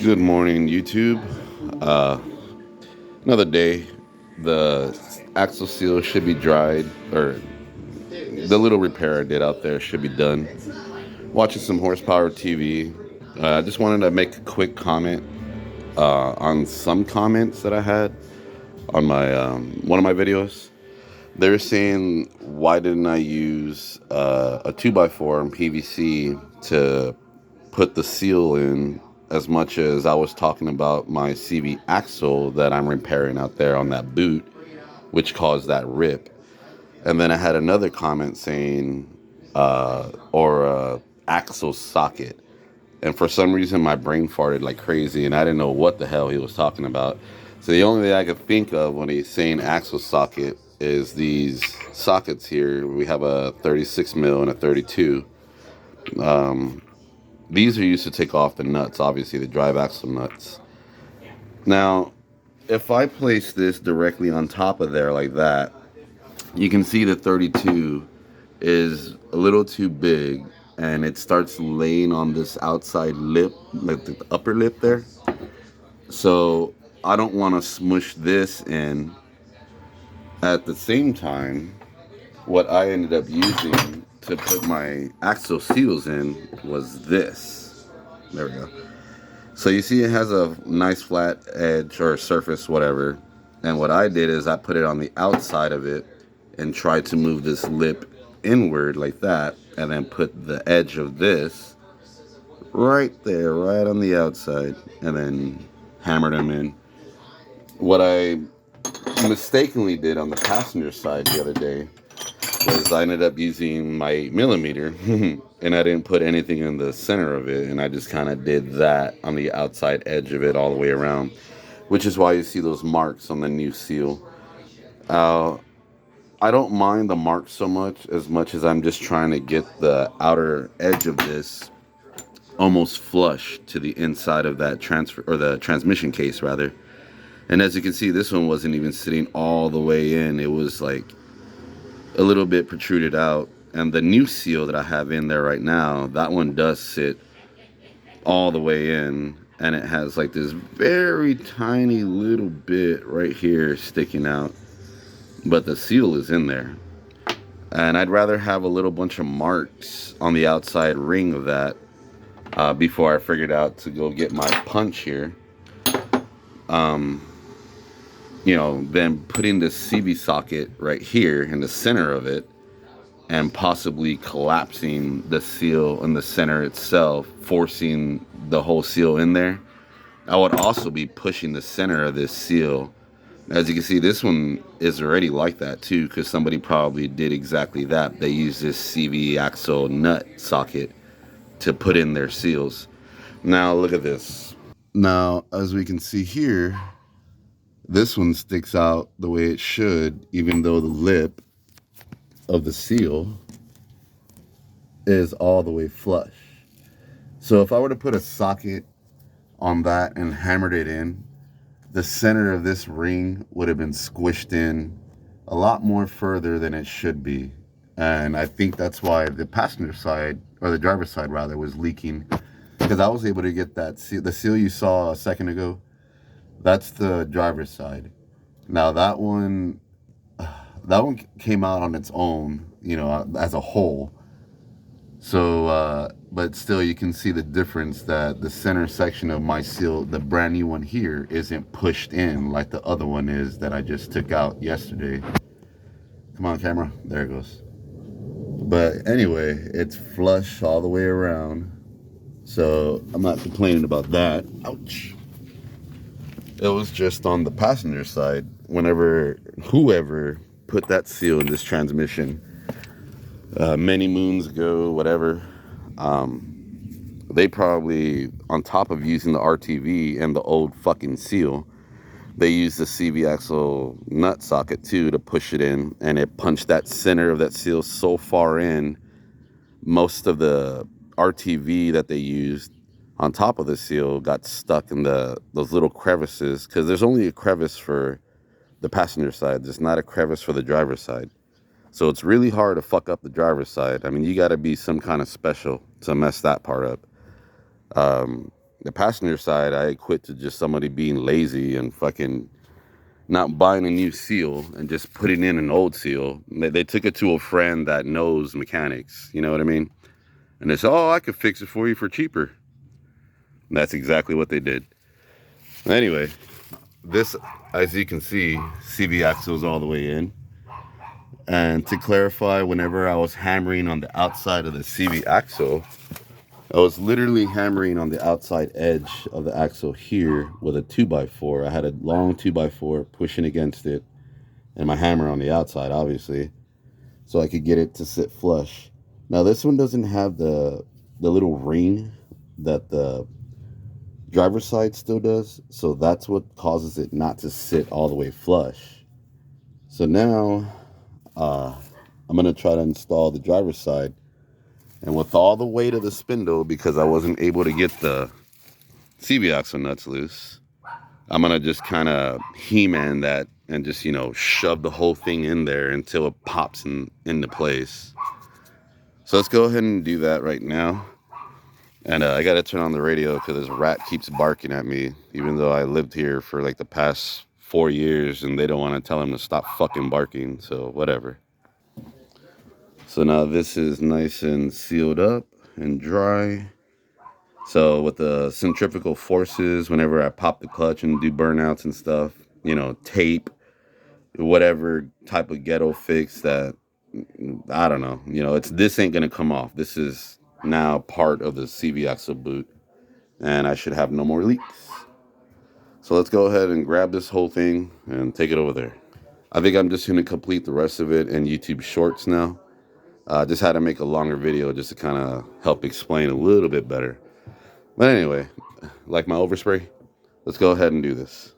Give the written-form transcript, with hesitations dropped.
Good morning, YouTube. Uh, Another day. The axle seal should be dried, or the little repair I did out there should be done. Watching some horsepower TV. I just wanted to make a quick comment on some comments that I had on my one of my videos. They're saying, why didn't I use a 2x4 in PVC to put the seal in, as much as I was talking about my CV axle that I'm repairing out there on that boot, which caused that rip. And then I had another comment saying, or axle socket. And for some reason, my brain farted like crazy, and I didn't know what the hell he was talking about. So the only thing I could think of when he's saying axle socket is these sockets here. We have a 36 mil and a 32. These are used to take off the nuts, obviously the drive axle nuts. Now, if I place this directly on top of there like that, you can see the 32 is a little too big, and it starts laying on this outside lip, like the upper lip there. So I don't want to smush this in. At the same time, what I ended up using to put my axle seals in was this. There we go. So you see it has a nice flat edge or surface, whatever. And what I did is I put it on the outside of it and tried to move this lip inward like that, and then put the edge of this right there, right on the outside, and then hammered them in. What I mistakenly did on the passenger side the other day was I ended up using my 8 millimeter and I didn't put anything in the center of it, and I just kind of did that on the outside edge of it all the way around, which is why you see those marks on the new seal. Uh, I don't mind the marks so much as I'm just trying to get the outer edge of this almost flush to the inside of that transfer, or the transmission case rather. And as you can see, this one wasn't even sitting all the way in. It was like a little bit protruded out. And the new seal that I have in there right now, that one does sit all the way in, and it has like this very tiny little bit right here sticking out, but the seal is in there. And I'd rather have a little bunch of marks on the outside ring of that before I figured out to go get my punch here. Then putting this CV socket right here in the center of it and possibly collapsing the seal in the center itself, forcing the whole seal in there. I would also be pushing the center of this seal. As you can see, this one is already like that too, because somebody probably did exactly that. They used this CV axle nut socket to put in their seals. Now look at this. Now, as we can see here, this one sticks out the way it should, even though the lip of the seal is all the way flush. So if I were to put a socket on that and hammered it in, the center of this ring would have been squished in a lot more further than it should be. And I think that's why the passenger side, or the driver's side rather, was leaking, because I was able to get that seal, the seal you saw a second ago. That's the driver's side. Now that one came out on its own, as a whole. So, but still, you can see the difference that the center section of my seal, the brand new one here, isn't pushed in like the other one is that I just took out yesterday. Come on, camera. There it goes. But anyway, it's flush all the way around. So I'm not complaining about that. Ouch. It was just on the passenger side. Whenever whoever put that seal in this transmission, many moons ago, whatever, they probably, on top of using the RTV and the old fucking seal, they used the CV axle nut socket too to push it in, and it punched that center of that seal so far in. Most of the RTV that they used on top of the seal got stuck in those little crevices, because there's only a crevice for the passenger side. There's not a crevice for the driver's side. So it's really hard to fuck up the driver's side. I mean, you got to be some kind of special to mess that part up. the passenger side, I quit to just somebody being lazy and fucking not buying a new seal and just putting in an old seal. They took it to a friend that knows mechanics, you know what I mean? And they said, oh, I could fix it for you for cheaper. And that's exactly what they did. Anyway, this, as you can see, CV axle is all the way in. And to clarify, whenever I was hammering on the outside of the CV axle, I was literally hammering on the outside edge of the axle here with a 2x4. I had a long 2x4 pushing against it and my hammer on the outside, obviously, so I could get it to sit flush. Now this one doesn't have the little ring that the driver's side still does, so that's what causes it not to sit all the way flush. So now I'm gonna try to install the driver's side, and with all the weight of the spindle, because I wasn't able to get the CV axle nuts loose, I'm gonna just kind of He-Man that and just, you know, shove the whole thing in there until it pops into place. So let's go ahead and do that right now. And I gotta turn on the radio because this rat keeps barking at me, even though I lived here for like the past 4 years and they don't want to tell him to stop fucking barking, so whatever. So now this is nice and sealed up and dry. So with the centrifugal forces, whenever I pop the clutch and do burnouts and stuff, you know, tape, whatever type of ghetto fix that, I don't know, you know, this ain't gonna come off. This is now part of the CV axle boot, and I should have no more leaks. So let's go ahead and grab this whole thing and take it over there. I think I'm just gonna complete the rest of it in YouTube Shorts now. Just had to make a longer video just to kind of help explain a little bit better. But anyway, like my overspray, let's go ahead and do this.